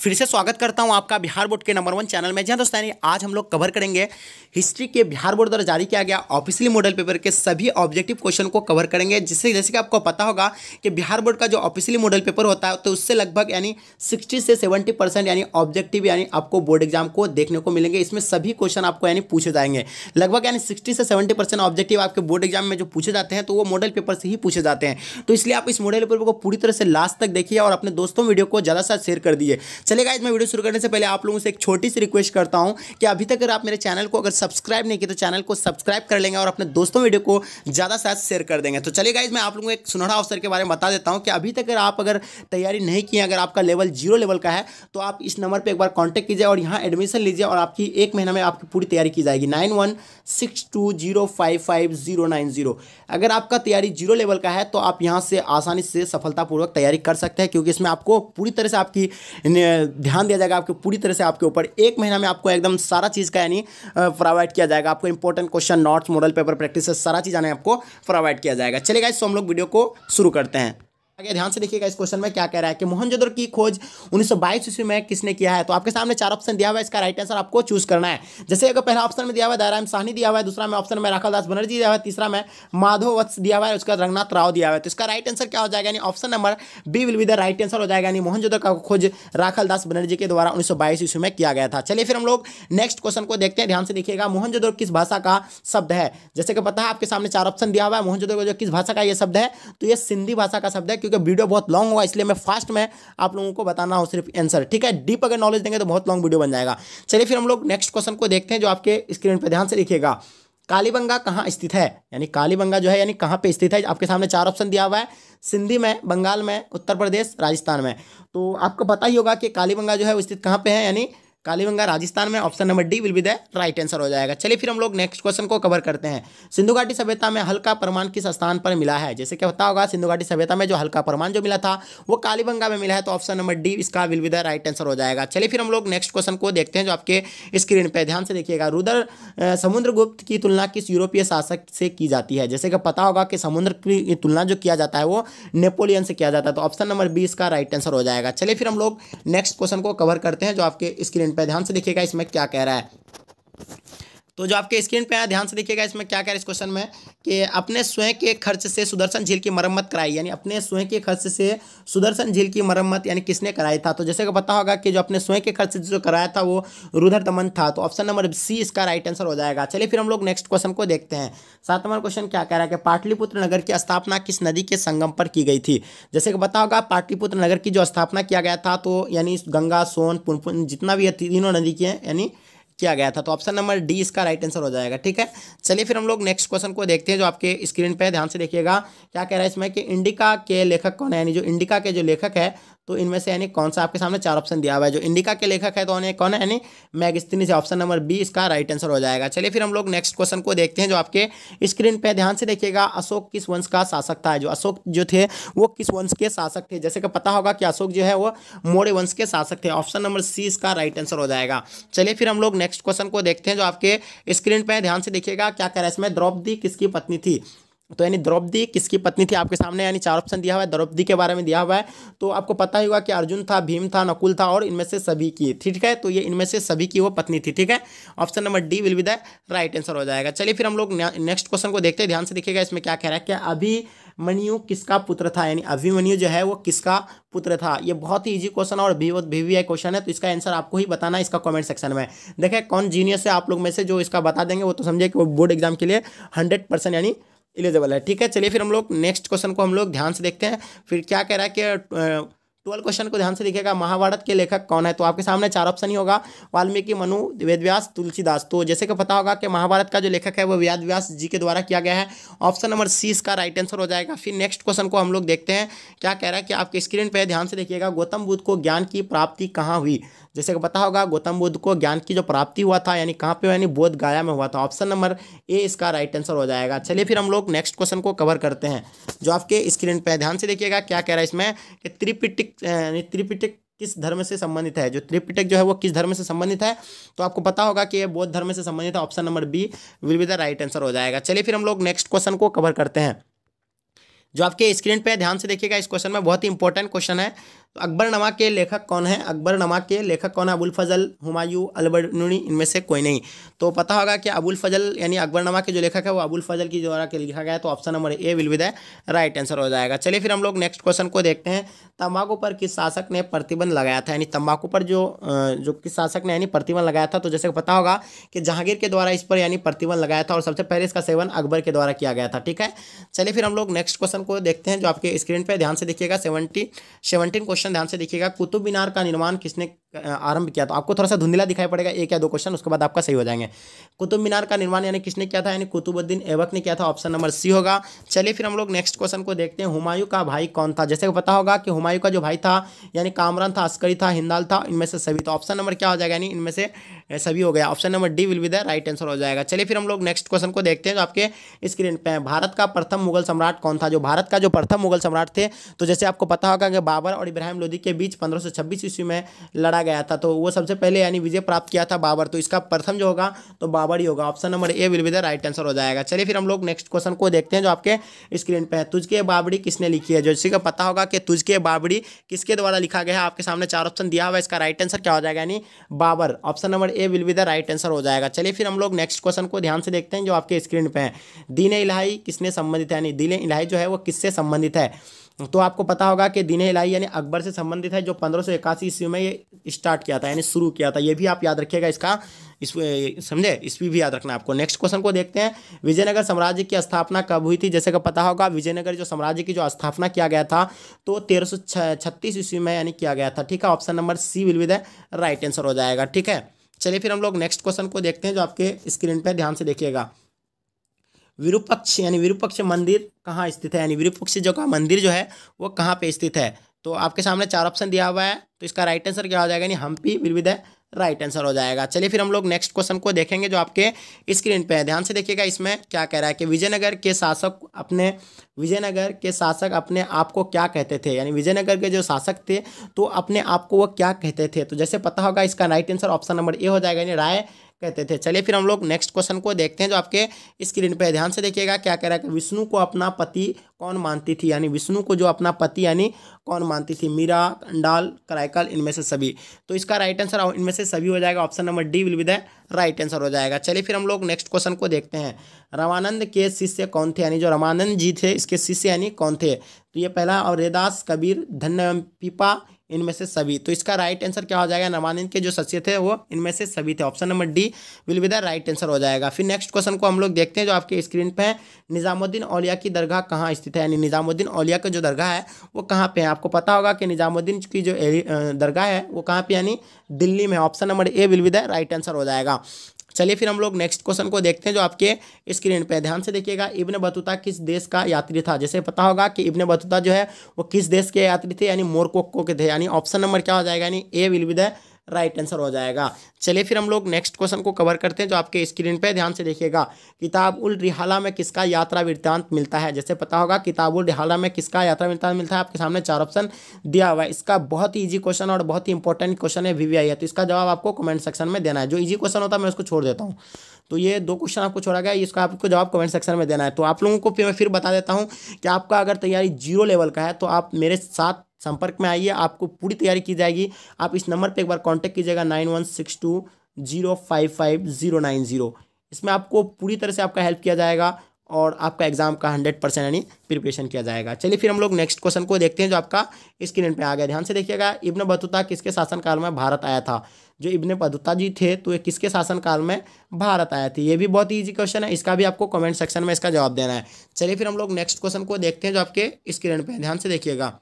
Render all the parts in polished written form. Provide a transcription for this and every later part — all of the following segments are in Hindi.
फिर से स्वागत करता हूं आपका बिहार बोर्ड के नंबर 1 चैनल में। जहां दोस्तों आज हम लोग कवर करेंगे हिस्ट्री के बिहार बोर्ड द्वारा जारी किया गया ऑफिशियली मॉडल पेपर के सभी ऑब्जेक्टिव क्वेश्चन को कवर करेंगे। जिससे जैसे कि आपको पता होगा कि बिहार बोर्ड का जो ऑफिशियली मॉडल पेपर होता है तो उससे लगभग यानी 60 से 70% यानी ऑब्जेक्टिव यानी आपको बोर्ड एग्जाम को देखने को मिलेंगे। इसमें सभी क्वेश्चन आपको यानी पूछे जाएंगे। लगभग यानी 60 से 70% ऑब्जेक्टिव आपके बोर्ड एग्जाम में जो पूछे जाते हैं तो वो मॉडल पेपर से ही पूछे जाते हैं। तो इसलिए आप इस मॉडल पेपर को पूरी तरह से लास्ट तक देखिए और अपने दोस्तों वीडियो को ज़्यादा से शेयर कर दीजिए। चलेगा, इसमें वीडियो शुरू करने से पहले आप लोगों से एक छोटी सी रिक्वेस्ट करता हूं कि अभी तक अगर आप मेरे चैनल को अगर सब्सक्राइब नहीं किए तो चैनल को सब्सक्राइब कर लेंगे और अपने दोस्तों वीडियो को ज़्यादा से ज़्यादा शेयर कर देंगे। तो चलिए गाइस, मैं आप लोगों को एक सुनहरा अवसर के बारे में बता देता हूं कि अभी तक अगर तैयारी नहीं किए, अगर आपका लेवल 0 लेवल का है तो आप इस नंबर पर एक बार कॉन्टैक्ट कीजिए और यहाँ एडमिशन लीजिए और आपकी 1 महीना में आपकी पूरी तैयारी की जाएगी। 9162055090। अगर आपका तैयारी 0 लेवल का है तो आप यहाँ से आसानी से सफलतापूर्वक तैयारी कर सकते हैं, क्योंकि इसमें आपको पूरी तरह से आपकी ध्यान दिया जाएगा आपके पूरी तरह से आपके ऊपर। 1 महीना में आपको एकदम सारा चीज़ का यानी प्रोवाइड किया जाएगा। आपको important question, notes, model paper practice सारा चीज़ आने आपको प्रोवाइड किया जाएगा। चलिए गाइस, तो हम लोग वीडियो को शुरू करते हैं। आगे ध्यान से देखिएगा, इस क्वेश्चन में क्या कह रहा है कि मोहनजोदड़ो की खोज 1922 ईस्वी में किसने किया है। तो आपके सामने 4 ऑप्शन दिया हुआ है, इसका राइट आंसर आपको चूज करना है। जैसे अगर पहला ऑप्शन में दिया हुआ है दयाराम साहनी दिया हुआ है, दूसरा में ऑप्शन में राखाल दास बनर्जी दिया हुआ है, तीसरा में माधव वत्स दिया हुआ है, उसका रंगनाथ राव दिया हुआ है। तो इसका राइट आंसर क्या हो जाएगा, यानी option number B will be the right answer हो जाएगा। यानी मोहनजोदड़ो का खोज राखाल दास बनर्जी के द्वारा 1922 ईस्वी में किया गया था। चलिए फिर हम लोग नेक्स्ट क्वेश्चन को देखते हैं। ध्यान से देखिएगा, मोहनजोदड़ो किस भाषा का शब्द है। जैसे कि पता है आपके सामने 4 ऑप्शन दिया हुआ है। मोहनजोदड़ो जो किस भाषा का ये शब्द है, तो ये सिंधी भाषा का शब्द है। क्योंकि वीडियो बहुत लॉन्ग होगा इसलिए मैं फास्ट में आप लोगों को बताना हो सिर्फ आंसर, ठीक है। डीप अगर नॉलेज देंगे तो बहुत लॉन्ग वीडियो बन जाएगा। चलिए फिर हम लोग नेक्स्ट क्वेश्चन को देखते हैं जो आपके स्क्रीन पे ध्यान से देखिएगा। कालीबंगा कहाँ स्थित है, यानी कालीबंगा जो है यानी कहाँ पे स्थित है। आपके सामने 4 ऑप्शन दिया हुआ है, सिंधी में, बंगाल में, उत्तर प्रदेश, राजस्थान में। तो आपको पता ही होगा कि कालीबंगा जो है वो स्थित कहाँ पे है, यानी कालीबंगा राजस्थान में। Option number D will be the right answer हो जाएगा। चलिए फिर हम लोग नेक्स्ट क्वेश्चन को कवर करते हैं। सिंधु घाटी सभ्यता में हल्का परमाणु किस स्थान पर मिला है। जैसे क्या पता होगा, सिंधु घाटी सभ्यता में जो हल्का परमाणु जो मिला था वो कालीबंगा में मिला है। तो ऑप्शन नंबर डी इसका will be the right answer हो जाएगा। चलिए फिर हम लोग नेक्स्ट क्वेश्चन को देखते हैं जो आपके स्क्रीन पर ध्यान से देखिएगा। समुद्रगुप्त की तुलना किस यूरोपीय शासक से की जाती है। जैसे कि पता होगा कि समुद्र की तुलना जो किया जाता है वो नेपोलियन से किया जाता है। तो ऑप्शन नंबर बी इसका राइट आंसर हो जाएगा। चलिए फिर हम लोग नेक्स्ट क्वेश्चन को कवर करते हैं जो आपके स्क्रीन पर ध्यान से देखिएगा इसमें क्या कह रहा है। तो जो आपके स्क्रीन पे है ध्यान से देखिएगा, इसमें क्या कह रहा है इस क्वेश्चन में कि अपने स्वयं के खर्च से सुदर्शन झील की मरम्मत कराई। यानी अपने स्वयं के खर्च से सुदर्शन झील की मरम्मत यानी किसने कराई था। तो जैसे कि पता होगा कि जो अपने स्वयं के खर्च से जो कराया था वो रुद्रदमन था। तो ऑप्शन नंबर सी इसका राइट आंसर हो जाएगा। चलिए फिर हम लोग नेक्स्ट क्वेश्चन को देखते हैं। 7वां क्वेश्चन क्या कह रहा है कि पाटलिपुत्र नगर की स्थापना किस नदी के संगम पर की गई थी। जैसे कि पता होगा पाटलिपुत्र नगर की जो स्थापना किया गया था तो यानी गंगा, सोन, पुनपुन जितना भी तीनों नदी के यानी किया गया था। तो ऑप्शन नंबर डी इसका राइट आंसर हो जाएगा, ठीक है। चलिए फिर हम लोग नेक्स्ट क्वेश्चन को देखते हैं जो आपके स्क्रीन पे ध्यान से देखिएगा। क्या कह रहा है इसमें कि इंडिका के लेखक कौन है। यानी जो इंडिका के जो लेखक है तो इनमें से यानी कौन सा, आपके सामने 4 ऑप्शन दिया हुआ है। जो इंडिका के लेखक है तो कौन है, यानी मैगस्थनीज से। ऑप्शन नंबर बी इसका राइट आंसर हो जाएगा। चलिए फिर हम लोग नेक्स्ट क्वेश्चन को देखते हैं जो आपके स्क्रीन पे ध्यान से देखिएगा। अशोक किस वंश का शासक था। जो अशोक जो थे वो किस वंश के शासक थे। जैसे कि पता होगा कि अशोक जो है वो मौर्य वंश के शासक थे। ऑप्शन नंबर सी इसका राइट आंसर हो जाएगा। चलिए फिर हम लोग नेक्स्ट क्वेश्चन को देखते हैं जो आपके स्क्रीन पे ध्यान से देखिएगा। क्या कह रहा है इसमें, द्रौपदी किसकी पत्नी थी। तो यानी द्रौपदी किसकी पत्नी थी। आपके सामने यानी 4 ऑप्शन दिया हुआ है, द्रौपदी के बारे में दिया हुआ है। तो आपको पता ही होगा कि अर्जुन था, भीम था, नकुल था और इनमें से सभी की, ठीक है। तो ये इनमें से सभी की वो पत्नी थी, ठीक है। Option number D will be the right answer हो जाएगा। चलिए फिर हम लोग नेक्स्ट क्वेश्चन को देखते हैं। ध्यान से देखिएगा, इसमें क्या कह रहा है कि अभिमन्यु किसका पुत्र था। यानी अभिमन्यु जो है वो किसका पुत्र था। ये बहुत ही इजी क्वेश्चन और VVI क्वेश्चन है। तो इसका आंसर आपको ही बताना है इसका कमेंट सेक्शन में। देखें कौन जीनियस है आप लोग में से जो इसका बता देंगे वो तो समझे कि वो बोर्ड एग्जाम के लिए 100% यानी एलिजिबल है, ठीक है। चलिए फिर हम लोग नेक्स्ट क्वेश्चन को हम लोग ध्यान से देखते हैं। फिर क्या कह रहा है कि 12 क्वेश्चन को ध्यान से देखिएगा। महाभारत के लेखक कौन है। तो आपके सामने 4 ऑप्शन ही होगा, वाल्मीकि, मनु, वेदव्यास, तुलसीदास। तो जैसे कि पता होगा कि महाभारत का जो लेखक है वो वेदव्यास जी के द्वारा किया गया है। ऑप्शन नंबर सी इसका राइट आंसर हो जाएगा। फिर नेक्स्ट क्वेश्चन को हम लोग देखते हैं। क्या कह रहा है कि आपके स्क्रीन पर ध्यान से देखिएगा, गौतम बुद्ध को ज्ञान की प्राप्ति कहाँ हुई। जैसे कि पता होगा गौतम बुद्ध को ज्ञान की जो प्राप्ति हुआ था यानी कहाँ पे, यानी बोध गया में हुआ था। ऑप्शन नंबर ए इसका राइट आंसर हो जाएगा। चलिए फिर हम लोग नेक्स्ट क्वेश्चन को कवर करते हैं जो आपके स्क्रीन पे ध्यान से देखिएगा। क्या कह रहा है इसमें कि त्रिपिटक किस धर्म से संबंधित है। जो त्रिपिटक जो है वो किस धर्म से संबंधित है। तो आपको पता होगा कि ये बौद्ध धर्म से संबंधित है। Option number B will be the right answer हो जाएगा। चलिए फिर हम लोग नेक्स्ट क्वेश्चन को कवर करते हैं जो आपके स्क्रीन पे ध्यान से देखिएगा। इस क्वेश्चन में बहुत ही इंपॉर्टेंट क्वेश्चन है। तो अकबरनामा के लेखक कौन है? अकबरनामा के लेखक कौन है? अबुल फजल, हुमायूं, अलबरूनी, इनमें से कोई नहीं। तो पता होगा कि अबुल फजल यानी अकबरनामा के जो लेखक है वो अबुल फजल की द्वारा के लिखा गया है। तो option number A will be the right answer हो जाएगा। चलिए फिर हम लोग नेक्स्ट क्वेश्चन को देखते हैं। तंबाकू पर किस शासक ने प्रतिबंध लगाया था? यानी तंबाकू पर जो किस शासक ने यानी प्रतिबंध लगाया था? तो जैसे पता होगा कि जहांगीर के द्वारा इस पर यानी प्रतिबंध लगाया था और सबसे पहले इसका सेवन अकबर के द्वारा किया गया था। ठीक है, चलिए फिर हम लोग नेक्स्ट क्वेश्चन को देखते हैं जो आपके स्क्रीन पे ध्यान से देखिएगा। 17 क्वेश्चन ध्यान से देखिएगा। कुतुब मीनार का निर्माण किसने आरंभ किया? तो आपको थोड़ा सा धुंधला दिखाई पड़ेगा, एक या दो क्वेश्चन, उसके बाद आपका सही हो जाएंगे। कुतुब मीनार का निर्माण यानी किसने किया था? यानी कुतुबुद्दीन ऐबक ने किया था। ऑप्शन नंबर सी होगा। चलिए फिर हम लोग नेक्स्ट क्वेश्चन को देखते हैं। हुमायूं का भाई कौन था? जैसे कि पता होगा कि हुमायूं का जो भाई था यानी कामरान था, अस्करी था, हिंदाल था, इनमें से सभी। तो ऑप्शन नंबर क्या हो जाएगा? यानी इनमें से सभी हो गया। Option number D will be the right answer हो जाएगा। चलिए फिर हम लोग नेक्स्ट क्वेश्चन को देखते हैं जो आपके स्क्रीन पे है। भारत का प्रथम मुगल सम्राट कौन था? जो भारत का जो प्रथम मुगल सम्राट थे, तो जैसे आपको पता होगा कि बाबर और इब्राहिम लोदी के बीच 1526 ईस्वी में लड़ा गया था। तो वो सबसे पहले यानी विजय प्राप्त किया था बाबर। तो इसका प्रथम जो होगा तो बाबर ही होगा। Option number A will be the right answer हो जाएगा। चलिए फिर हम लोग नेक्स्ट क्वेश्चन को देखते हैं जो आपके स्क्रीन पे है। तुझके बावड़ी किसने लिखी है? जो इसी का पता होगा कि तुझके बावड़ी किसके द्वारा लिखा गया है। आपके सामने 4 ऑप्शन दिया हुआ है, इसका राइट आंसर क्या हो जाएगा? यानी Babur. Option number A will be the right answer हो जाएगा। चलिए फिर हम लोग नेक्स्ट क्वेश्चन को ध्यान से देखते हैं जो आपके स्क्रीन पे है। दीन इलाही किसने संबंधित है? यानी दीन इलाही जो है वो किससे संबंधित है? तो आपको पता होगा कि दीन इलाही यानी अकबर से संबंधित है, जो 1581 ईस्वी में ये स्टार्ट किया था यानी शुरू किया था। ये भी आप याद रखिएगा, इसका इस समझे, इसमें भी याद रखना आपको। नेक्स्ट क्वेश्चन को देखते हैं। विजयनगर साम्राज्य की स्थापना कब हुई थी? जैसे कि पता होगा विजयनगर जो साम्राज्य की जो स्थापना किया गया था तो 1336 ईस्वी में यानी किया गया था। ठीक है, option number C will be the right answer हो जाएगा। ठीक है, चलिए फिर हम लोग नेक्स्ट क्वेश्चन को देखते हैं जो आपके स्क्रीन पर ध्यान से देखिएगा। विरूपक्ष यानी विरूपक्ष मंदिर कहाँ स्थित है? यानी विरूपक्ष जो का मंदिर जो है वो कहाँ पे स्थित है? तो आपके सामने 4 ऑप्शन दिया हुआ है, तो इसका राइट आंसर क्या हो जाएगा? यानी Hampi will be the right answer हो जाएगा। चलिए फिर हम लोग नेक्स्ट क्वेश्चन को देखेंगे जो आपके स्क्रीन पे है। ध्यान से देखिएगा, इसमें क्या कह रहा है कि विजयनगर के शासक अपने आप को क्या कहते थे? यानी विजयनगर के जो शासक थे तो अपने आप को वो क्या कहते थे? तो जैसे पता होगा इसका राइट आंसर ऑप्शन नंबर ए हो जाएगा, यानी राय कहते थे। चलिए फिर हम लोग नेक्स्ट क्वेश्चन को देखते हैं जो आपके स्क्रीन पे है। ध्यान से देखिएगा क्या कह रहा है कि विष्णु को अपना पति कौन मानती थी? यानी विष्णु को जो अपना पति यानी कौन मानती थी? मीरा, अंडाल, कराइकल, इनमें से सभी। तो इसका राइट आंसर इनमें से सभी हो जाएगा। Option number D will be the right answer हो जाएगा। चलिए फिर हम लोग नेक्स्ट क्वेश्चन को देखते हैं। रामानंद के शिष्य कौन थे? यानी जो रामानंद जी थे इसके शिष्य यानी कौन थे? तो ये पहला, और रैदास, कबीर, धन्य पीपा, इनमें से सभी। तो इसका राइट आंसर क्या हो जाएगा? रामानंद के जो शिष्य थे वो इनमें से सभी थे। Option number D will be the right answer हो जाएगा। फिर नेक्स्ट क्वेश्चन को हम लोग देखते हैं जो आपके स्क्रीन पे है। निजामुद्दीन औलिया की दरगाह कहाँ स्थित है? यानी निजामुद्दीन औलिया का जो दरगाह है वो कहाँ पे है? आपको पता होगा कि निजामुद्दीन की जो दरगाह है वो कहाँ पे यानी दिल्ली में। Option number A will be the right answer हो जाएगा। चलिए फिर हम लोग नेक्स्ट क्वेश्चन को देखते हैं जो आपके स्क्रीन पे। ध्यान से देखिएगा, इब्न बतूता किस देश का यात्री था? जैसे पता होगा कि इब्न बतूता जो है वो किस देश के यात्री थे? यानी मोरक्को के थे। यानी ऑप्शन नंबर क्या हो जाएगा? यानी A will be the right answer हो जाएगा। चलिए फिर हम लोग नेक्स्ट क्वेश्चन को कवर करते हैं जो आपके स्क्रीन पे। ध्यान से देखिएगा, किताब उल रिहाला में किसका यात्रा वृत्तांत मिलता है? जैसे पता होगा किताब उल रिहाला में किसका यात्रा वृत्तांत मिलता है? आपके सामने 4 ऑप्शन दिया हुआ है। इसका बहुत ही ईजी क्वेश्चन और बहुत ही इंपॉर्टेंट क्वेश्चन है वीवीआई है, तो इसका जवाब आपको कमेंट सेक्शन में देना है। जो ईजी क्वेश्चन होता है मैं उसको छोड़ देता हूँ, तो ये 2 क्वेश्चन आपको छोड़ा गया, इसका आपको जवाब कमेंट सेक्शन में देना है। तो आप लोगों को मैं फिर बता देता हूँ कि आपका अगर तैयारी 0 लेवल का है तो आप मेरे साथ संपर्क में आइए, आपको पूरी तैयारी की जाएगी। आप इस नंबर पे एक बार कांटेक्ट कीजिएगा 9162055090। इसमें आपको पूरी तरह से आपका हेल्प किया जाएगा और आपका एग्जाम का 100% यानी प्रिपरेशन किया जाएगा। चलिए फिर हम लोग नेक्स्ट क्वेश्चन को देखते हैं जो आपका स्क्रीन पे आ गया। ध्यान से देखिएगा, इब्न बतूता किसके शासनकाल में भारत आया था? जो इब्न बतूता जी थे तो ये किसके शासनकाल में भारत आए थे? ये भी बहुत ही ईजी क्वेश्चन है, इसका भी आपको कमेंट सेक्शन में इसका जवाब देना है। चलिए फिर हम लोग नेक्स्ट क्वेश्चन को देखते हैं जो आपके स्क्रीन पे। ध्यान से देखिएगा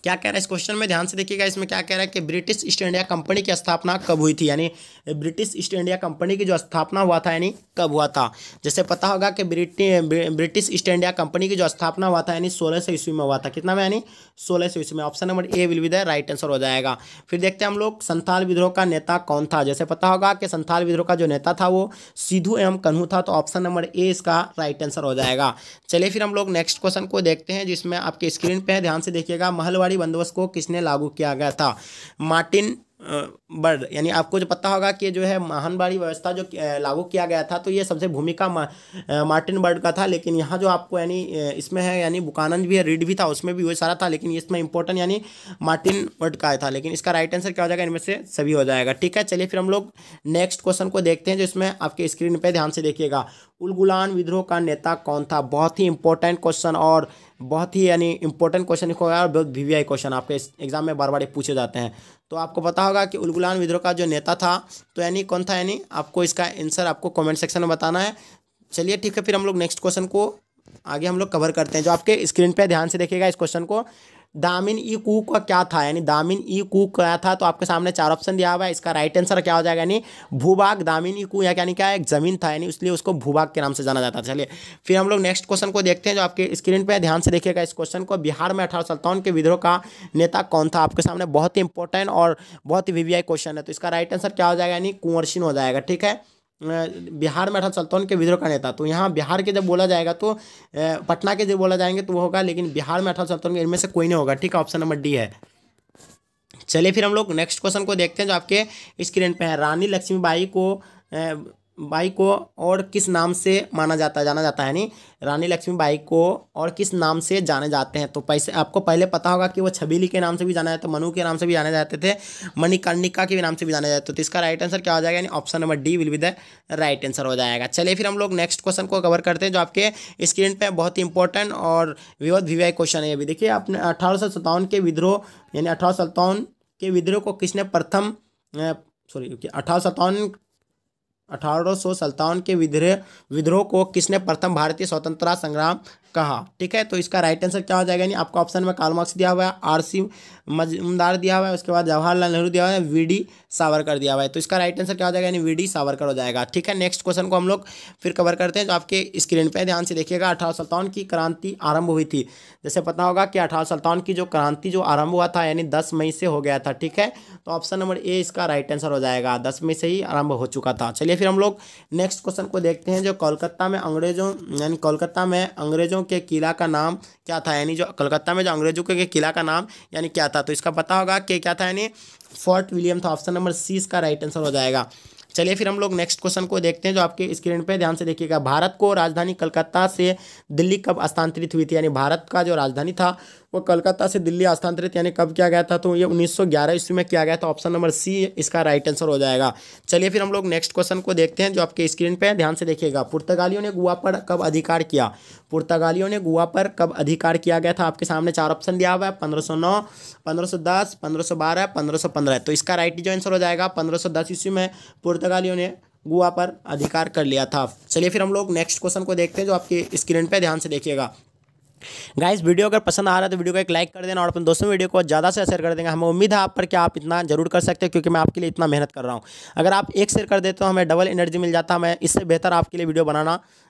क्या कह रहा है इस क्वेश्चन में। ध्यान से देखिएगा, इसमें क्या कह रहा है कि ब्रिटिश ईस्ट इंडिया कंपनी की स्थापना कब हुई थी? यानी ब्रिटिश ईस्ट इंडिया कंपनी की जो स्थापना हुआ था यानी कब हुआ था? जैसे पता होगा कि ब्रिटिश ईस्ट इंडिया कंपनी की जो स्थापना हुआ था यानी 1600 ईस्वी में हुआ था। कितना में? यानी 1600 ईस्वी में। Option number A will be the right answer हो जाएगा। फिर देखते हैं हम लोग संथाल विद्रोह का नेता कौन था? जैसे पता होगा कि संथाल विद्रोह का जो नेता था वो सिद्धू एवं कन्हू था। तो ऑप्शन नंबर ए इसका राइट आंसर हो जाएगा। चलिए फिर हम लोग नेक्स्ट क्वेश्चन को देखते हैं जिसमें आपके स्क्रीन पे है। ध्यान से देखिएगा, महलवाड़ी बंदोबस्त को किसने लागू किया गया था? मार्टिन वर्ड, यानी आपको जो पता होगा कि जो है महानबाड़ी व्यवस्था जो लागू किया गया था, तो ये सबसे भूमिका मार्टिन बर्ड का था। लेकिन यहाँ जो आपको यानी इसमें है यानी बुकानन भी है, रीड भी था, उसमें भी वही सारा था, लेकिन इसमें इंपॉर्टेंट यानी मार्टिन बर्ड का था। लेकिन इसका राइट आंसर क्या हो जाएगा, इनमें से सभी हो जाएगा। ठीक है, चलिए फिर हम लोग नेक्स्ट क्वेश्चन को देखते हैं, जो इसमें आपके स्क्रीन पर ध्यान से देखिएगा। उलगुलान विद्रोह का नेता कौन था? बहुत ही इंपॉर्टेंट क्वेश्चन और बहुत ही यानी इंपॉर्टेंट क्वेश्चन होगा और बहुत वीवीआई क्वेश्चन आपके एग्जाम में बार बार पूछे जाते हैं। तो आपको पता होगा कि उलगुलान विद्रोह का जो नेता था तो यानी कौन था, यानी आपको इसका आंसर आपको कमेंट सेक्शन में बताना है। चलिए ठीक है, फिर हम लोग नेक्स्ट क्वेश्चन को आगे हम लोग कवर करते हैं। जो आपके स्क्रीन पे ध्यान से देखिएगा इस क्वेश्चन को, दामिन ई कू का क्या था, यानी दामिन ई कू क्या था? तो आपके सामने 4 ऑप्शन दिया हुआ है, इसका राइट आंसर क्या हो जाएगा, यानी भूभाग। दामिन ई कू यानी क्या है, एक जमीन था, यानी इसलिए उसको भूभाग के नाम से जाना जाता था। चलिए फिर हम लोग नेक्स्ट क्वेश्चन को देखते हैं, जो आपके स्क्रीन पे ध्यान से देखिएगा इस क्वेश्चन को। बिहार में 1857 के विद्रोह का नेता कौन था? आपके सामने बहुत ही इंपॉर्टेंट और बहुत ही वीवीआई क्वेश्चन है, तो इसका राइट आंसर क्या हो जाएगा, यानी कुंवर सिंह हो जाएगा। ठीक है, बिहार में 1857 के विद्रोह का नेता, तो यहाँ बिहार के जब बोला जाएगा तो पटना के जब बोला जाएंगे तो वो होगा, लेकिन बिहार में 1857 के इनमें से कोई नहीं होगा। ठीक है, ऑप्शन नंबर डी है। चलिए फिर हम लोग नेक्स्ट क्वेश्चन को देखते हैं, जो आपके स्क्रीन पे है। रानी लक्ष्मीबाई को और किस नाम से जाना जाता है, यानी रानी लक्ष्मीबाई को और किस नाम से जाने जाते हैं? तो पैसे आपको पहले पता होगा कि वो छबीली के नाम से भी जाना जाता है, मनु के नाम से भी जाने जाते थे, मणिकर्णिका के भी नाम से भी जाने जाते थे। तो इसका राइट आंसर क्या हो जाएगा, यानी option number D will be the right answer हो जाएगा। चलिए फिर हम लोग नेक्स्ट क्वेश्चन को कवर करते हैं, जो आपके स्क्रीन पर बहुत ही इंपॉर्टेंट और विविध वीवीआई क्वेश्चन है। ये भी देखिए, आपने 1857 के विद्रोह यानी 1857 के विद्रोह को किसने प्रथम 1857 के विद्रोह को किसने प्रथम भारतीय स्वतंत्रता संग्राम कहा? ठीक है, तो इसका राइट आंसर क्या हो जाएगा, यानी आपको ऑप्शन में कार्ल मार्क्स दिया हुआ है, आर.सी. मजूमदार दिया हुआ है, उसके बाद जवाहरलाल नेहरू दिया हुआ है, वी.डी. सावरकर दिया हुआ है। तो इसका राइट आंसर क्या हो जाएगा, यानी वी.डी. सावरकर हो जाएगा। ठीक है, नेक्स्ट क्वेश्चन को हम लोग फिर कवर करते हैं, जो आपके स्क्रीन पर ध्यान से देखिएगा। 1857 की क्रांति आरंभ हुई थी, जैसे पता होगा कि 1857 की जो क्रांति जो आरंभ हुआ था, यानी 10 मई से हो गया था। ठीक है, तो ऑप्शन नंबर ए इसका राइट आंसर हो जाएगा, 10 मई से ही आरंभ हो चुका था। चलिए फिर हम लोग नेक्स्ट क्वेश्चन को देखते हैं, जो कोलकाता में अंग्रेजों के किला का नाम क्या था, यानी जो कलकत्ता में जो अंग्रेजों के किला का नाम यानी क्या था? तो इसका पता होगा कि क्या था, यानी फोर्ट विलियम था। ऑप्शन नंबर सी इसका राइट आंसर हो जाएगा। चलिए फिर हम लोग नेक्स्ट क्वेश्चन को देखते हैं, जो आपके स्क्रीन पे ध्यान से देखिएगा। भारत को राजधानी कलकत्ता से दिल्ली कब स्थानांतरित हुई थी, यानी भारत का जो राजधानी था वो कलकत्ता से दिल्ली स्थानांतरित यानी कब किया गया था? तो ये 1911 ईस्वी में किया गया था। ऑप्शन नंबर सी इसका राइट आंसर हो जाएगा। चलिए फिर हम लोग नेक्स्ट क्वेश्चन को देखते हैं, जो आपके स्क्रीन पे ध्यान से देखिएगा। पुर्तगालियों ने गोवा पर कब अधिकार किया? पुर्तगालियों ने गोवा पर कब अधिकार किया गया था? आपके सामने 4 ऑप्शन दिया हुआ है, 1509, 1510, 1512, 1515। तो इसका राइट जो आंसर हो जाएगा 1510 ईस्वी में पुर्तगालियों ने गोवा पर अधिकार कर लिया था। चलिए फिर हम लोग नेक्स्ट क्वेश्चन को देखते हैं, जो आपके स्क्रीन पे ध्यान से देखिएगा। गाइस, वीडियो अगर पसंद आ रहा है तो वीडियो को एक लाइक कर देना और अपने दोस्तों वीडियो को ज़्यादा से शेयर कर देंगे। हमें उम्मीद है आप पर कि आप इतना जरूर कर सकते हैं, क्योंकि मैं आपके लिए इतना मेहनत कर रहा हूं। अगर आप एक शेयर कर देते तो हमें डबल एनर्जी मिल जाता, मैं इससे बेहतर आपके लिए वीडियो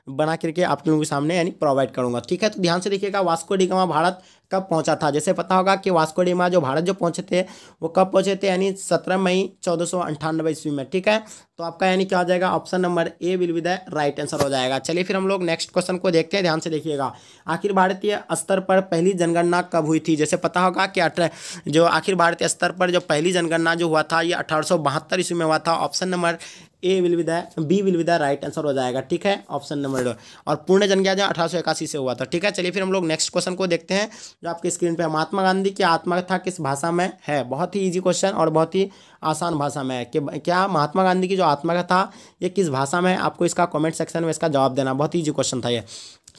बना करके आप लोगों के सामने यानी प्रोवाइड करूंगा। ठीक है, तो ध्यान से देखिएगा। वास्को डी गामा भारत कब पहुंचा था? जैसे पता होगा कि वास्को डी गामा जो भारत जो पहुंचे थे वो कब पहुंचे थे, यानी 17 मई 1498 ईस्वी में। ठीक है, तो आपका यानी क्या हो जाएगा, option number A will be the right answer हो जाएगा। चलिए फिर हम लोग नेक्स्ट क्वेश्चन को देखते हैं, ध्यान से देखिएगा। आखिर भारतीय स्तर पर पहली जनगणना कब हुई थी? जैसे पता होगा कि जो आखिर भारतीय स्तर पर जो पहली जनगणना जो हुआ था ये 1872 ईस्वी में हुआ था। Option number B will be the right answer हो जाएगा। ठीक है, ऑप्शन नंबर 2। और पूर्ण जनगणना जो 1881 से हुआ था। ठीक है, चलिए फिर हम लोग नेक्स्ट क्वेश्चन को देखते हैं, जो आपके स्क्रीन पे। महात्मा गांधी की आत्मकथा किस भाषा में है? बहुत ही इजी क्वेश्चन और बहुत ही आसान भाषा में है कि क्या महात्मा गांधी की जो आत्मकथा ये किस भाषा में है? आपको इसका कमेंट सेक्शन में इसका जवाब देना। बहुत ही इजी क्वेश्चन था ये।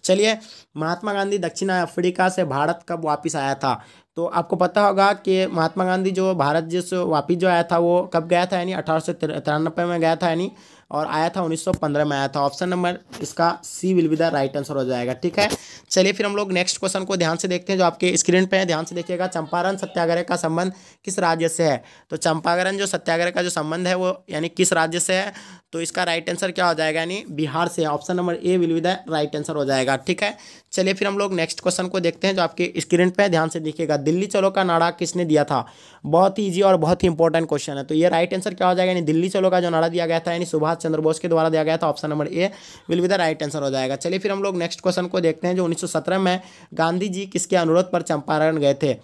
चलिए, महात्मा गांधी दक्षिण अफ्रीका से भारत कब वापस आया था? तो आपको पता होगा कि महात्मा गांधी जो भारत वापस जो आया था वो कब गया था, यानी 1893 में गया था, यानी और आया था 1915 में आया था। ऑप्शन नंबर इसका C will be the right answer हो जाएगा। ठीक है, चलिए फिर हम लोग नेक्स्ट क्वेश्चन को ध्यान से देखते हैं, जो आपके स्क्रीन पे है, ध्यान से देखिएगा। चंपारण सत्याग्रह का संबंध किस राज्य से है? तो चंपारण जो सत्याग्रह का जो संबंध है वो यानी किस राज्य से है? तो इसका राइट आंसर क्या हो जाएगा, यानी बिहार से। Option number A will be the right answer हो जाएगा। ठीक है, चलिए फिर हम लोग नेक्स्ट क्वेश्चन को देखते हैं, जो आपके स्क्रीन पे ध्यान से देखिएगा। दिल्ली चलो का नारा किसने दिया था? बहुत ही ईजी और बहुत ही इंपॉर्टेंट क्वेश्चन है। तो ये राइट आंसर क्या हो जाएगा, यानी दिल्ली चलो का जो नारा दिया गया था यानी सुभाष चंद्र बोस के द्वारा दिया गया था। Option number A will be the right answer हो जाएगा। चलिए फिर हम लोग नेक्स्ट क्वेश्चन को देखते हैं, जो 1917 में गांधी जी किसके अनुरोध पर चंपारण गए थे?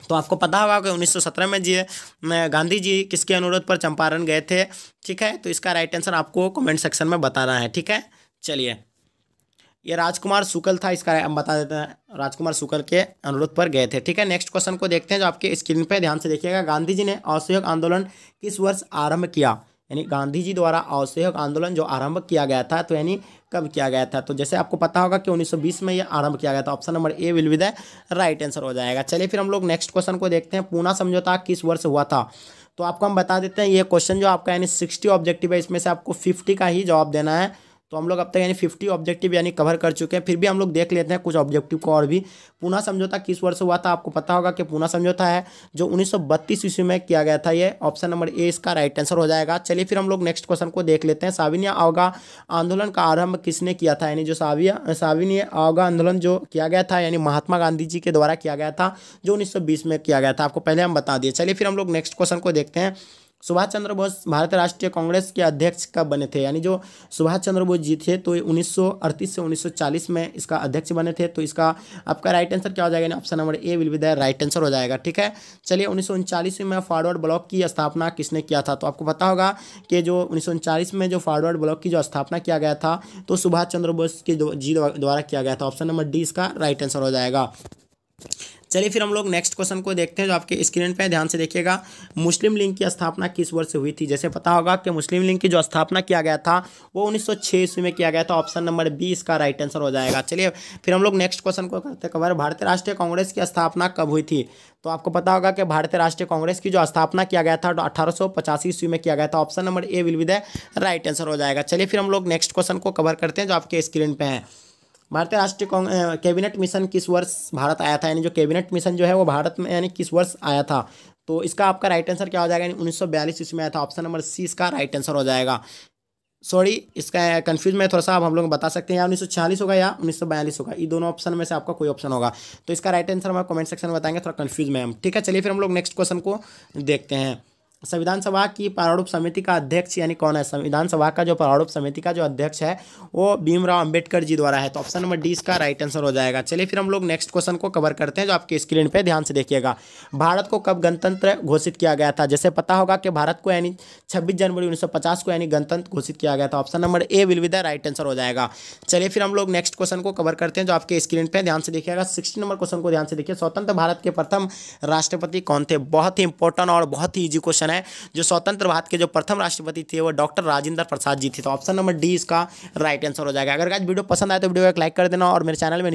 तो आपको पता होगा कि 1917 में गांधी जी किसके अनुरोध पर चंपारण गए थे। ठीक है, तो इसका राइट आंसर आपको कमेंट सेक्शन में बताना है। ठीक है, चलिए, ये राजकुमार शुक्ल था, इसका हम बता देते हैं, राजकुमार शुक्ल के अनुरोध पर गए थे। ठीक है, नेक्स्ट क्वेश्चन को देखते हैं जो आपके स्क्रीन पे ध्यान से देखिएगा। गांधी जी ने असहयोग आंदोलन किस वर्ष आरंभ किया? यानी गांधी जी द्वारा असहयोग आंदोलन जो आरंभ किया गया था, तो यानी कब किया गया था? तो जैसे आपको पता होगा कि 1920 में ये आरंभ किया गया था। Option number A will be the right answer हो जाएगा। चलिए फिर हम लोग नेक्स्ट क्वेश्चन को देखते हैं। पूना समझौता किस वर्ष हुआ था? तो आपको हम बता देते हैं, ये क्वेश्चन जो आपका यानी 60 ऑब्जेक्टिव है, इसमें से आपको 50 का ही जवाब देना है। तो हम लोग अब तक यानी 50 ऑब्जेक्टिव यानी कवर कर चुके हैं। फिर भी हम लोग देख लेते हैं कुछ ऑब्जेक्टिव को और भी। पूना समझौता किस वर्ष हुआ था? आपको पता होगा कि पूना समझौता है जो 1932 ईस्वी में किया गया था। ये ऑप्शन नंबर ए इसका राइट आंसर हो जाएगा। चलिए फिर हम लोग नेक्स्ट क्वेश्चन को देख लेते हैं। साविनिया अवगा आंदोलन का आरंभ किसने किया था? यानी जो साविनिया अवगा आंदोलन जो किया गया था, यानी महात्मा गांधी जी के द्वारा किया गया था, जो 1920 में किया गया था। आपको पहले हम बता दिए। चलिए फिर हम लोग नेक्स्ट क्वेश्चन को देखते हैं। सुभाष चंद्र बोस भारतीय राष्ट्रीय कांग्रेस के अध्यक्ष कब बने थे? यानी जो सुभाष चंद्र बोस जी थे, तो 1938 से 1940 में इसका अध्यक्ष बने थे। तो इसका आपका राइट आंसर क्या हो जाएगा? Option number A will be the right answer हो जाएगा। ठीक है, चलिए 1939 में फॉरवर्ड ब्लॉक की स्थापना किसने किया था? तो आपको पता होगा कि जो 1939 में जो फॉरवर्ड ब्लॉक की जो स्थापना किया गया था, तो सुभाष चंद्र बोस के जी द्वारा किया गया था। ऑप्शन नंबर डी इसका राइट आंसर हो जाएगा। चलिए फिर हम लोग नेक्स्ट क्वेश्चन को देखते हैं जो आपके स्क्रीन पे ध्यान से देखिएगा। मुस्लिम लीग की स्थापना किस वर्ष से हुई थी? जैसे पता होगा कि मुस्लिम लीग की जो स्थापना किया गया था वो 1906 ईस्वी में किया गया था। ऑप्शन नंबर बी इसका राइट आंसर हो जाएगा। चलिए फिर हम लोग नेक्स्ट क्वेश्चन को करते कवर। भारतीय राष्ट्रीय कांग्रेस की स्थापना कब हुई थी? तो आपको पता होगा कि भारतीय राष्ट्रीय कांग्रेस की जो स्थापना किया गया था 1885 ईस्वी में किया गया था। Option number A will be the right answer हो जाएगा। चलिए फिर हम लोग नेक्स्ट क्वेश्चन को कवर करते हैं जो आपके स्क्रीन पे है। भारतीय राष्ट्रीय कैबिनेट मिशन किस वर्ष भारत आया था? यानी जो कैबिनेट मिशन जो है वो भारत में यानी किस वर्ष आया था? तो इसका आपका राइट आंसर क्या हो जाएगा? यानी 1942 ईस्वी में आया था। ऑप्शन नंबर सी इसका राइट आंसर हो जाएगा। सॉरी, इसका कंफ्यूज में थोड़ा सा, अब हम लोग बता सकते हैं या 1946 होगा या 1942 होगा। ये दोनों ऑप्शन में से आपका कोई ऑप्शन होगा। तो इसका राइट आंसर हम कमेंट सेक्शन में बताएंगे, थोड़ा कंफ्यूज में हम। ठीक है, चलिए फिर हम लोग नेक्स्ट क्वेश्चन को देखते हैं। संविधान सभा की प्रारूप समिति का अध्यक्ष यानी कौन है? संविधान सभा का जो प्रारूप समिति का जो अध्यक्ष है वो भीमराव अंबेडकर जी द्वारा है। तो ऑप्शन नंबर डी इसका राइट आंसर हो जाएगा। चलिए फिर हम लोग नेक्स्ट क्वेश्चन को कवर करते हैं जो आपके स्क्रीन पे ध्यान से देखिएगा। भारत को कब गणतंत्र घोषित किया गया था? जैसे पता होगा कि भारत को यानी 26 जनवरी 1950 को यानी गणतंत्र घोषित किया गया था। Option number A will be the right answer हो जाएगा। चलिए फिर हम लोग नेक्स्ट क्वेश्चन को कवर करते हैं जो आपके स्क्रीन पे ध्यान से देखिएगा। 60 नंबर क्वेश्चन को ध्यान से देखिए। स्वतंत्र भारत के प्रथम राष्ट्रपति कौन थे? बहुत ही इंपॉर्टेंट और बहुत ही इजी क्वेश्चन है। जो स्वतंत्र भारत के जो प्रथम राष्ट्रपति थे वो डॉक्टर राजेंद्र प्रसाद जी थे। तो ऑप्शन नंबर डी इसका राइट आंसर हो जाएगा। अगर आज वीडियो पसंद आए तो वीडियो को एक लाइक कर देना, और मेरे चैनल में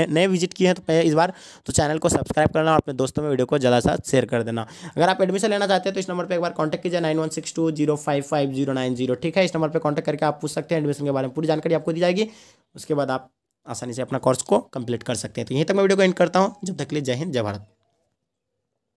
नए विजिट किए हैं तो इस बार तो चैनल को सब्सक्राइब करना और अपने दोस्तों में वीडियो को ज़्यादा सा शेयर कर देना। अगर आप एडमिशन लेना चाहते हैं तो इस नंबर पर एक बार कॉन्टैक्ट कीजिए 9162055090। ठीक है, इस नंबर पर कॉन्टैक्ट करके आप पूछ सकते हैं। एडमिशन के बारे में पूरी जानकारी आपको दी जाएगी, उसके बाद आप आसानी से अपना कोर्स को कंप्लीट कर सकते हैं। तो यहीं तक मैं वीडियो को एंड करता हूँ। जब तक के लिए जय हिंद, जय भारत।